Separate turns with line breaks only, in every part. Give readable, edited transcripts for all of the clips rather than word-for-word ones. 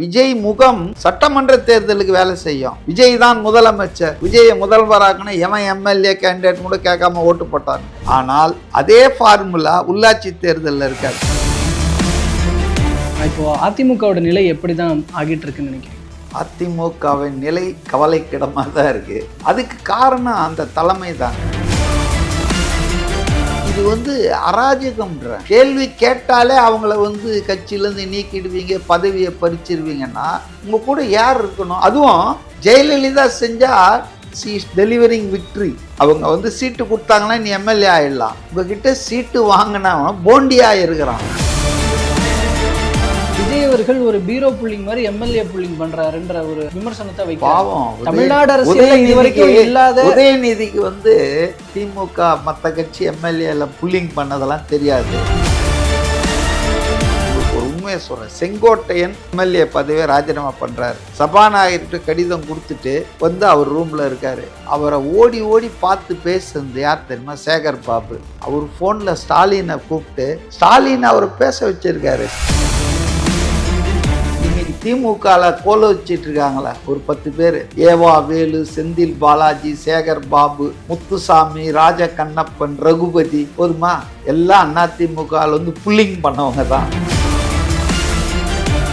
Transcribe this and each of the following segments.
விஜய் முகம் சட்டமன்ற தேர்தலுக்கு வேலை செய்யும். விஜய் தான் முதலமைச்சர், விஜயை முதல்வராக்கணும் எவன் எம்எல்ஏ கேண்டிடேட் கூட கேட்காம ஓட்டு போட்டாங்க. ஆனால் அதே ஃபார்முலா உள்ளாட்சி தேர்தலில் இருக்காது.
இப்போ அதிமுகவோட நிலை எப்படிதான் ஆகிட்டு இருக்குன்னு நினைக்கிறேன்.
அதிமுகவின் நிலை கவலைக்கிடமாக தான் இருக்கு. அதுக்கு காரணம் அந்த தலைமை தான். இது அராஜகம்ன்ற கேள்வி கேட்டாலே அவங்கள கட்சியிலேருந்து நீக்கிடுவீங்க, பதவியை பறிச்சிருவீங்கன்னா உங்க கூட யார் இருக்கணும்? அதுவும் ஜெயலலிதா செஞ்சா டெலிவரிங் விக்ட்ரி. அவங்க சீட்டு கொடுத்தாங்கன்னா நீ எம்எல்ஏ ஆயிடலாம். உங்ககிட்ட சீட்டு வாங்கினவன் போண்டியா இருக்கிறான்.
விஜய் அவர்கள் ஒரு பீரோ புல்லிங் மாதிரி எம்எல்ஏ புல்லிங் பண்றாருன்ற ஒரு விமர்சனத்தை
வைக்கிறாங்க.
தமிழ்நாடு அரசியல் இதுவரைக்கும் இல்லாத
உதயநிதிக்கு திமுக மற்ற கட்சி எம்எல்ஏ புல்லிங் பண்ணதெல்லாம் தெரியாது. ஒரு உண்மையை சொல்றேன், செங்கோட்டையன் எம்எல்ஏ பதவியை ராஜினாமா பண்றாரு. சபாநாயகர்கிட்ட கடிதம் கொடுத்துட்டு அவர் ரூம்ல இருக்காரு. அவரை ஓடி ஓடி பார்த்து பேசுறது யார் தெரியுமா? சேகர் பாபு. அவர் போன்ல ஸ்டாலினை கூப்பிட்டு ஸ்டாலின் அவரை பேச வச்சிருக்காரு. திமுகல கோல வச்சிட்டு இருக்காங்களா ஒரு 10 பேர், ஏவா வேலு, செந்தில் பாலாஜி, சேகர் பாபு, முத்துசாமி, ராஜ கண்ணப்பன், ரகுபதி, போதுமா? எல்லாம் அதிமுகல புல்லிங் பண்ணவங்க தான்.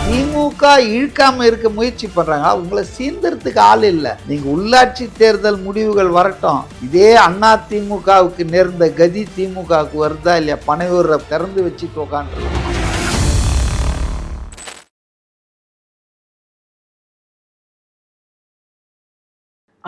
திமுக இழுக்காம இருக்க முயற்சி பண்றாங்க. உங்களை சீர்திருத்துக்கு ஆள் இல்லை. நீங்க உள்ளாட்சி தேர்தல் முடிவுகள் வரட்டும். இதே அதிமுகவுக்கு நேர்ந்த கதி திமுகவுக்கு வருதா இல்லையா? பனையூரை திறந்து வச்சுட்டு உட்காந்துருக்கோம்.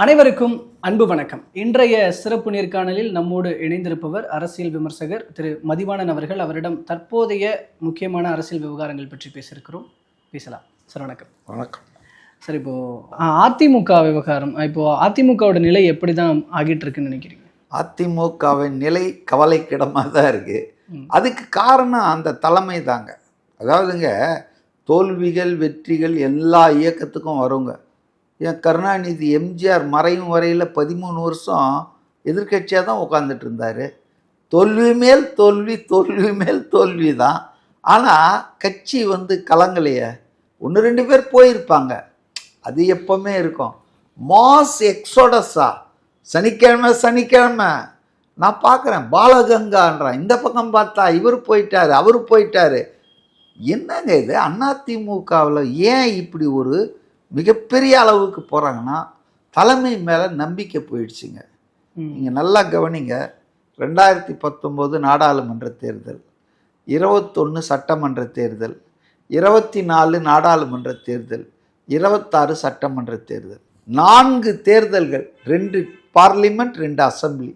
அனைவருக்கும் அன்பு வணக்கம். இன்றைய சிறப்பு நேர்காணலில் நம்மோடு இணைந்திருப்பவர் அரசியல் விமர்சகர் திரு மதிவாணன் அவர்கள். அவரிடம் தற்போதைய முக்கியமான அரசியல் விவகாரங்கள் பற்றி பேசியிருக்கிறோம். பேசலாம் சார். வணக்கம்.
வணக்கம்
சார். இப்போ அதிமுக விவகாரம், இப்போ அதிமுகவோட நிலை எப்படிதான் ஆகிட்டு இருக்குன்னு நினைக்கிறீங்க?
அதிமுகவின் நிலை கவலைக்கிடமாக தான் இருக்கு. அதுக்கு காரணம் அந்த தலைமை தாங்க. அதாவதுங்க, தோல்விகள் வெற்றிகள் எல்லா இயக்கத்துக்கும் வருங்க. ஏன் கருணாநிதி எம்ஜிஆர் மறையும் வரையில் 13 வருஷம் எதிர்கட்சியாக தான் உட்காந்துட்டு இருந்தார். தோல்வி மேல் தோல்வி, தோல்வி மேல் தோல்வி தான். ஆனால் கட்சி கலங்கலையே. 1-2 பேர் போயிருப்பாங்க, அது எப்பவுமே இருக்கும். மாஸ் எக்ஸோடஸா சனிக்கிழமை சனிக்கிழமை நான் பார்க்குறேன். பாலகங்கான்றான், இந்த பக்கம் பார்த்தா இவர் போயிட்டாரு, அவர் போயிட்டாரு. என்னங்க இது? அதிமுகவில் ஏன் இப்படி ஒரு மிகப்பெரிய அளவுக்கு போகிறாங்கன்னா தலைமை மேலே நம்பிக்கை போயிடுச்சுங்க. நீங்கள் நல்லா கவனிங்க. 2019 நாடாளுமன்ற தேர்தல், 21 சட்டமன்ற தேர்தல், 24 நாடாளுமன்ற தேர்தல், 26 சட்டமன்ற தேர்தல், 4 தேர்தல்கள், 2 பார்லிமெண்ட், 2 அசம்பிளி,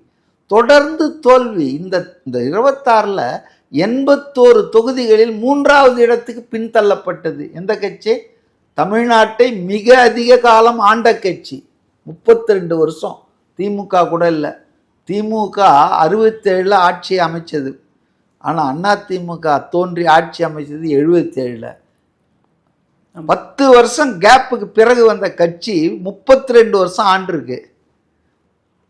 தொடர்ந்து தோல்வி. இந்த 26ல் 81 தொகுதிகளில் 3வது இடத்துக்கு பின்தள்ளப்பட்டது. எந்த கட்சி? தமிழ்நாட்டை மிக அதிக காலம் ஆண்ட கட்சி. 32 வருஷம். திமுக கூட இல்லை. திமுக 67ல் ஆட்சி அமைச்சது. ஆனால் அதிமுக தோன்றி ஆட்சி அமைச்சது 77ல். 10 வருஷம் கேப்புக்கு பிறகு வந்த கட்சி 32 வருஷம் ஆண்டிருக்கு.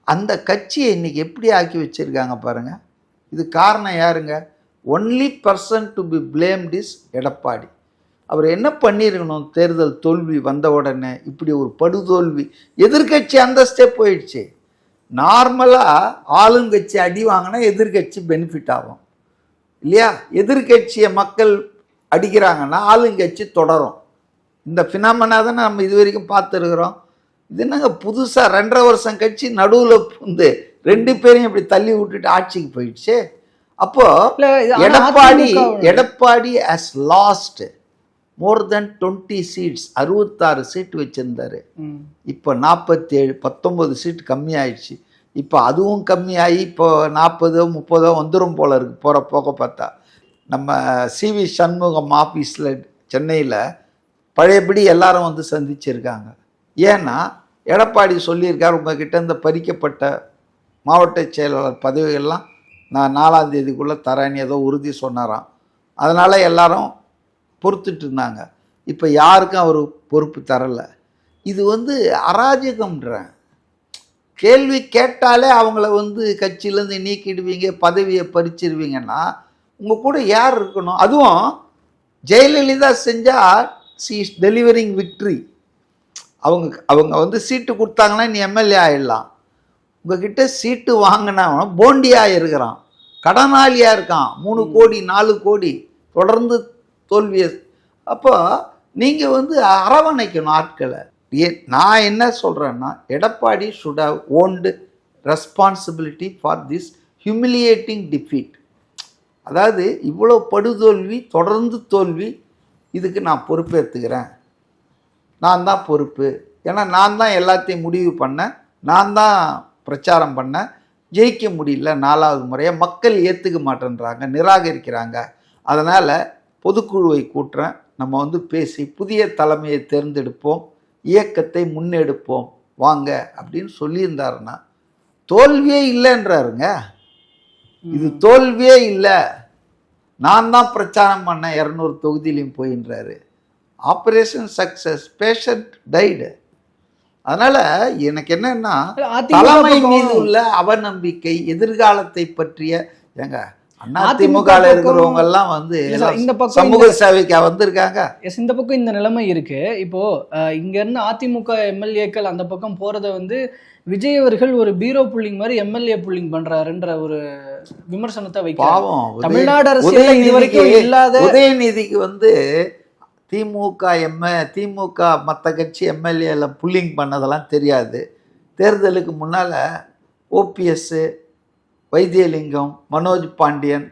அந்த கட்சியை இன்னைக்கு எப்படி ஆக்கி வச்சிருக்காங்க பாருங்க. இது காரணம் யாருங்க? Only person to be blamed is Edappadi. அவர் என்ன பண்ணியிருக்கணும்? தேர்தல் தோல்வி வந்த உடனே இப்படி ஒரு படுதோல்வி, எதிர்கட்சி அந்தஸ்தே போயிடுச்சு. நார்மலாக ஆளுங்கட்சி அடி வாங்கினா எதிர்கட்சி பெனிஃபிட் ஆகும் இல்லையா? எதிர்கட்சியை மக்கள் அடிக்கிறாங்கன்னா ஆளுங்கட்சி தொடரும். இந்த ஃபினாமினா தானே நம்ம இது வரைக்கும் பார்த்துருக்குறோம். இது என்னங்க புதுசாக 2.5 வருஷம் கட்சி நடுவில் 2 பேரையும் இப்படி தள்ளி விட்டுட்டு ஆட்சிக்கு போயிடுச்சு. அப்போ Edappadi has lost more than 20 seats. 66 seat வச்சிருந்தாரு. இப்போ 47, 19 சீட் கம்மி ஆயிடுச்சு. இப்போ அதுவும் கம்மியாகி இப்போ 40, 30 வந்துடும் போல இருக்கு போக பார்த்தா. நம்ம சிவி சண்முகம் ஆஃபீஸில் சென்னையில் பழையபடி எல்லாரும் சந்திச்சிருக்காங்க. ஏன்னா எடப்பாடி சொல்லியிருக்கார், உங்ககிட்ட இந்த பறிக்கப்பட்ட மாவட்ட செயலாளர் பதவிகள்லாம் நான் 4ஆம் தேதிக்குள்ளே தரேன்னு ஏதோ உறுதி சொன்னாராம். அதனால் எல்லாரும் பொறுத்துட்டு இருந்தாங்க. இப்போ யாருக்கும் அவர் பொறுப்பு தரலை. இது அராஜகம்ன்றேன். கேள்வி கேட்டாலே அவங்கள கட்சியிலேருந்து நீக்கிடுவீங்க, பதவியை பறிச்சிருவீங்கன்னா உங்கள் கூட யார் இருக்கணும்? அதுவும் ஜெயலலிதா செஞ்சால் சி இஸ் டெலிவரிங் விக்ட்ரி. அவங்க வந்து சீட்டு கொடுத்தாங்கன்னா நீ எம்எல்ஏ ஆயிடலாம். உங்ககிட்ட சீட்டு வாங்கினவன் போண்டியாக இருக்கிறான், கடனாளியாக இருக்கான், 3 கோடி 4 கோடி தொடர்ந்து தோல்வியை. அப்போ நீங்கள் வந்து அரவணைக்கணும் ஆட்களை. நான் என்ன சொல்கிறேன்னா, Edappadi should have owned responsibility for this humiliating defeat. அதாவது இவ்வளோ படுதோல்வி, தொடர்ந்து தோல்வி, இதுக்கு நான் பொறுப்பேற்றுக்கிறேன், நான் தான் பொறுப்பு. ஏன்னா நான் தான் எல்லாத்தையும் முடிவு பண்ணேன், நான் தான் பிரச்சாரம் பண்ணேன், ஜெயிக்க முடியல 4வது முறையாக, மக்கள் ஏற்றுக்க மாட்டேன்றாங்க, நிராகரிக்கிறாங்க. அதனால் பொதுக்குழுவை கூட்டுறேன், நம்ம வந்து பேசி புதிய தலைமையை தேர்ந்தெடுப்போம், இயக்கத்தை முன்னெடுப்போம் வாங்க அப்படின்னு சொல்லியிருந்தாருன்னா, தோல்வியே இல்லைன்றாருங்க. இது தோல்வியே இல்லை, நான் தான் பிரச்சாரம் பண்ணேன் 200 தொகுதியிலையும் போயின்றாரு. Operation success, patient died. அதனால எனக்கு என்னன்னா, தலைமை மீது உள்ள அவநம்பிக்கை, எதிர்காலத்தை பற்றிய ஏங்க அதிமுக இருக்கிறவங்க எல்லாம் வந்து சமூக சேவைக்கு வந்திருக்காங்க.
இந்த பக்கம் இந்த நிலைமை இருக்கு. இப்போ இங்க இருந்து அதிமுக எம்எல்ஏக்கள் அந்த பக்கம் போறத வந்து விஜய் அவர்கள் ஒரு பீரோ புல்லிங் மாதிரி எம்எல்ஏ புல்லிங் பண்றாருன்ற ஒரு விமர்சனத்தை வைக்கிறாங்க. தமிழ்நாடு அரசியல் இதுவரைக்கும் இல்லாத
உதயநிதிக்கு வந்து திமுக மற்ற கட்சி எம்எல்ஏல புல்லிங் பண்ணதெல்லாம் தெரியாது. தேர்தலுக்கு முன்னால் ஓபிஎஸ், வைத்தியலிங்கம், மனோஜ் பாண்டியன்,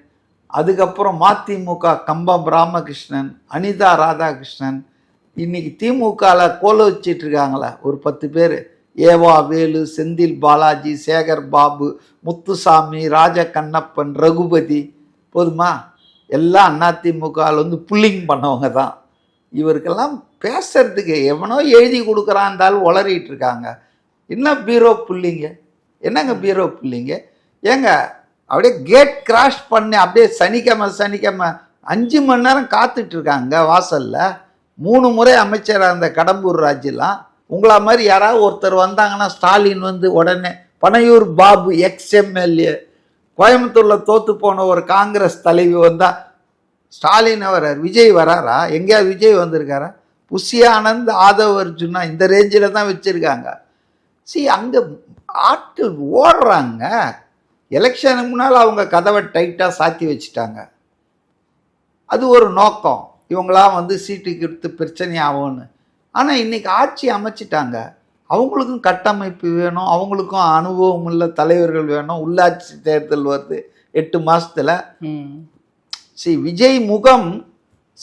அதுக்கப்புறம் மதிமுக கம்பம் ராமகிருஷ்ணன், அனிதா ராதாகிருஷ்ணன், இன்னைக்கு திமுகவில் கோல வச்சிட்டு இருக்காங்களா ஒரு 10 பேர், ஏவா வேலு, செந்தில் பாலாஜி, சேகர் பாபு, முத்துசாமி, ராஜ கண்ணப்பன், ரகுபதி, போதுமா? எல்லாம் அதிமுகவில் வந்து புல்லிங் பண்ணவங்க தான். இவருக்கெல்லாம் பேசுறதுக்கு எவனோ எழுதி கொடுக்குறான்டாலும் உளறிட்டு இருக்காங்க. என்ன பீரோ புல்லிங்க, என்னங்க பீரோ புல்லிங்க? ஏங்க அப்படியே கேட் கிராஷ் பண்ணி அப்படியே சனிக்கிழமை 5 மணி நேரம் காத்துட்டு இருக்காங்க வாசல்ல. 3 முறை அமைச்சராக இருந்த கடம்பூர் ராஜெல்லாம் உங்களா மாதிரி யாராவது ஒருத்தர் வந்தாங்கன்னா, ஸ்டாலின் வந்து உடனே பனையூர் பாபு எக்ஸ்எம்எல்ஏ, கோயம்புத்தூரில் தோற்று போன ஒரு காங்கிரஸ் தலைவி வந்தால் ஸ்டாலின் வர்றார், விஜய் வராரா? எங்கேயாவது விஜய் வந்திருக்காரா? புஷி ஆனந்த், ஆதவ் அர்ஜுனா இந்த ரேஞ்சில் தான் வச்சுருக்காங்க. அங்கே ஆட்கள் ஓடுறாங்க. எலெக்ஷனுக்கு முன்னால் அவங்க கதவை டைட்டாக சாத்தி வச்சுட்டாங்க. அது ஒரு நோக்கம், இவங்களாம் வந்து சீட்டுக்கு எடுத்து பிரச்சனை ஆகும்னு. ஆனால் இன்றைக்கி ஆட்சி அமைச்சிட்டாங்க, அவங்களுக்கும் கட்டமைப்பு வேணும், அவங்களுக்கும் அனுபவம் உள்ள தலைவர்கள் வேணும். உள்ளாட்சி தேர்தல் வருது 8 மாதத்தில். விஜய் முகம்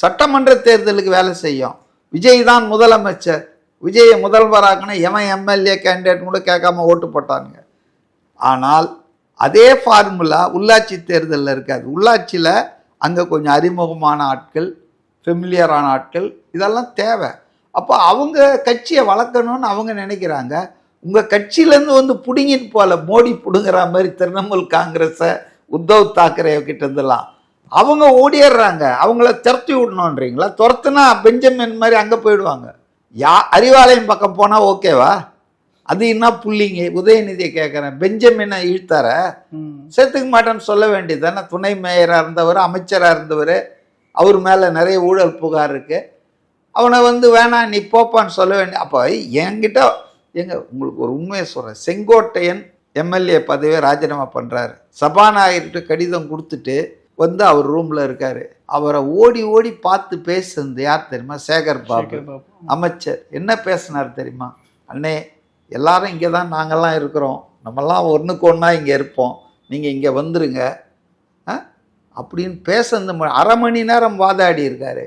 சட்டமன்ற தேர்தலுக்கு வேலை செய்யும். விஜய் தான் முதலமைச்சர், விஜயை முதல்வராக்குன்னா எவன் எம்எல்ஏ கேண்டிடேட் கூட கேட்காம ஓட்டு போட்டாங்க. ஆனால் அதே ஃபார்முலா உள்ளாட்சி தேர்தலில் இருக்காது. உள்ளாட்சியில் அங்கே கொஞ்சம் அறிமுகமான ஆட்கள், ஃபெமிலியரான ஆட்கள், இதெல்லாம் தேவை. அப்போ அவங்க கட்சியை வளர்க்கணும்னு அவங்க நினைக்கிறாங்க. உங்கள் கட்சியிலேருந்து வந்து பிடுங்கிட்டு போகல, மோடி பிடுங்குற மாதிரி திரிணாமுல் காங்கிரஸை, உத்தவ் தாக்கரே கிட்ட இருந்தெல்லாம் அவங்க ஓடிடுறாங்க. அவங்கள துரத்தி விடணுன்றீங்களா? துரத்துனா பெஞ்சமின் மாதிரி அங்கே போயிடுவாங்க. அறிவாலயம் பக்கம் போனால் ஓகேவா? அது என்ன புள்ளிங்க? உதயநிதியை கேட்குறேன், பெஞ்சமினை இழுத்தார சேர்த்துக்க மாட்டேன்னு சொல்ல வேண்டியது தானே. துணை மேயராக இருந்தவர், அமைச்சராக இருந்தவர், அவர் மேலே நிறைய ஊழல் புகார் இருக்கு. அவனை வந்து வேணாம் நீ போப்பான்னு சொல்ல வேண்டிய. அப்போ என்கிட்ட உங்களுக்கு ஒரு உண்மையை சொல்கிறேன், செங்கோட்டையன் எம்எல்ஏ பதவியை ராஜினாமா பண்ணுறாரு. சபாநாயகர்கிட்ட கடிதம் கொடுத்துட்டு வந்து அவர் ரூமில் இருக்கார். அவரை ஓடி ஓடி பார்த்து பேசுனது யார் தெரியுமா? சேகர் பாபு அமைச்சர். என்ன பேசினார் தெரியுமா? அண்ணே, எல்லாரும் இங்கே தான் நாங்கள்லாம் இருக்கிறோம், நம்மெல்லாம் ஒன்றுக்கு ஒன்றா இங்கே இருப்போம், நீங்கள் இங்கே வந்துருங்க அப்படின்னு பேசுனது. 1/2 மணி நேரம் வாதாடி இருக்காரு.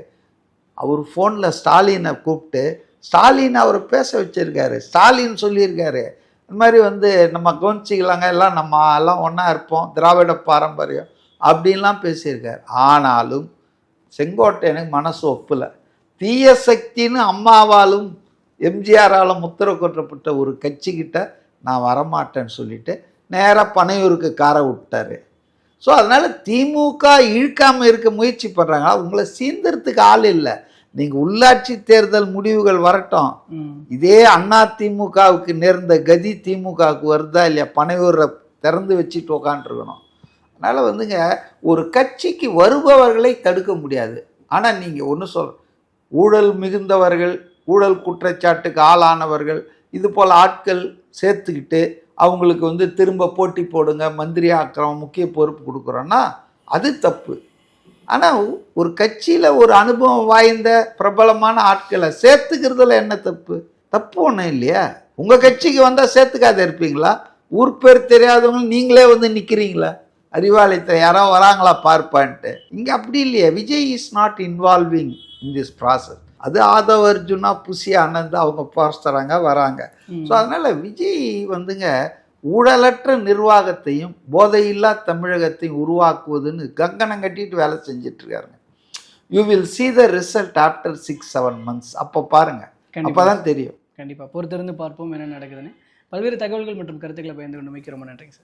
அவர் ஃபோனில் ஸ்டாலினை கூப்பிட்டு ஸ்டாலின் அவரை பேச வச்சுருக்காரு. ஸ்டாலின் சொல்லியிருக்காரு, இந்த மாதிரி வந்து நம்ம கவனிச்சிக்கலாங்க, எல்லாம் நம்ம எல்லாம் ஒன்றா இருப்போம், திராவிட பாரம்பரியம் அப்படின்லாம் பேசியிருக்காரு. ஆனாலும் செங்கோட்டையனுக்கு மனசு ஒப்பலை. தீய சக்தின்னு அம்மாவாலும் எம்ஜிஆராலும் முத்திர கொட்டப்பட்ட ஒரு கட்சிக்கிட்ட நான் வரமாட்டேன்னு சொல்லிட்டு நேராக பனையூருக்கு காரை விட்டார். ஸோ அதனால் திமுக இழுக்காமல் இருக்க முயற்சி பண்ணுறாங்க. உங்களை சீர்திருத்துக்கு ஆள் இல்லை. நீங்கள் உள்ளாட்சி தேர்தல் முடிவுகள் வரட்டும், இதே அண்ணா திமுகவுக்கு நேர்ந்த கதி திமுகவுக்கு வருதா இல்லையா? பனையூரை திறந்து வச்சுட்டு உக்காண்டிருக்கணும். அதனால் வந்துங்க, ஒரு கட்சிக்கு வருபவர்களை தடுக்க முடியாது. ஆனால் நீங்கள் ஒன்று ஊழல் மிகுந்தவர்கள், ஊழல் குற்றச்சாட்டுக்கு ஆளானவர்கள், இது போல் ஆட்கள் சேர்த்துக்கிட்டு அவங்களுக்கு வந்து திரும்ப போட்டி போடுங்க, மந்திரி ஆக்குறோம், முக்கிய பொறுப்பு கொடுக்குறோன்னா அது தப்பு. ஆனால் ஒரு கட்சியில் ஒரு அனுபவம் வாய்ந்த பிரபலமான ஆட்களை சேர்த்துக்கிறதுல என்ன தப்பு? தப்பு ஒன்றும் இல்லையா? உங்கள் கட்சிக்கு வந்தால் சேர்த்துக்காத இருப்பீங்களா? ஊர் பேர் தெரியாதவங்க நீங்களே வந்து நிற்கிறீங்களா? அறிவாலயத்தில் யாரோ வராங்களா பார்ப்பான்ட்டு. இங்கே அப்படி இல்லையா? Vijay is not involving in this process. அது ஆதவ் அர்ஜுனா, புசி ஆனந்த் அவங்க போஸ்டராங்க வராங்க. ஸோ அதனால் விஜய் வந்துங்க ஊழலற்ற நிர்வாகத்தையும் போதையில்லா தமிழகத்தையும் உருவாக்குவதுன்னு கங்கணம் கட்டிட்டு வேலை செஞ்சுட்டு இருக்காருங்க. You will see the result after 6-7 months. அப்போ பாருங்க, அப்போதான் தெரியும்.
கண்டிப்பாக பொறுத்திருந்து பார்ப்போம் என்ன நடக்குதுன்னு. பல்வேறு தகவல்கள் மற்றும் கருத்துக்களை பயந்து கொண்டு ரொம்ப நன்றிங்க சார்.